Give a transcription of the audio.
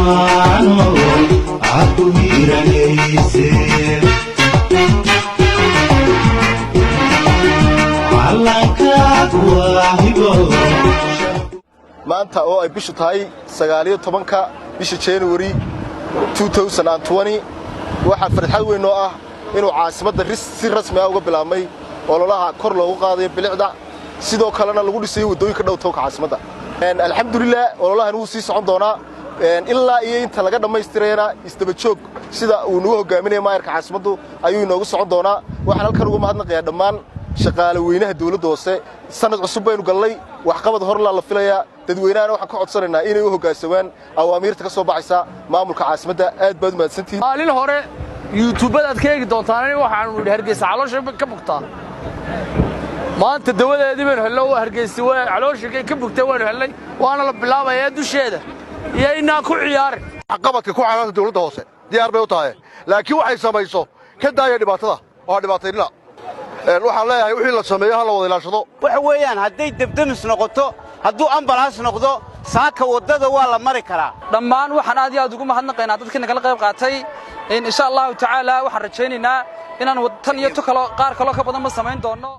ammaano aku hiranayse calankaad waa hibo maanta oo ay bishu tahay 19 bisha January 2020 waxa farxad weyn oo ah inuu caasimadda si rasmi ah uga bilaabmay ololaha kor loogu qaaday bilicda sidoo kalena lagu dhisay wadooyinka dhowrta caasimadda alxamdulillah ololahan uu sii socon doonaa ilaa iyo inta laga dhameystirayna isdaba joog sida uu nagu hogaaminay maayarka caasimaddu ayuu inoogu socon doonaa waxaan halkan uga mahadnaqayaa dhammaan shaqaale weynaha dawladda hoose sanad cusub baynu galnay wax qabad hor la filayaa dadweynaha waxaan ka codsanaynaa inay u hoggaansamaan awaamiirta ka soo baxaysa maamulka caasimadda aad baad mahadsantihiin maalin hore YouTube-da aad ka eegi doontaan waxaan u hargeysa caloosha ka bugtaa maanta dawadeedii baan helay oo hargeysa way caloosha ka bugtay waan helay waana la bilaabayaa dusheeda iyo inaa ku ciyaar qabadka ku caalamada dawladda hoose diyaar bay u tahay laakiin waxay samayso ka daaya dhibaatada oo dhibaataynina waxaan leeyahay wixii la sameeyo hal wada ilaashado waxa weeyaan haday debdemis noqoto hadduu ambulance noqdo saaka wadada waa la mari karaa dhammaan waxaan aad iyo aad ugu mahadnaqaynaa dadkii nagala qayb qaatay insha Allah ta'ala waxaan rajaynaynaa inaan tan iyo qaar kale ka badan ma samayn doono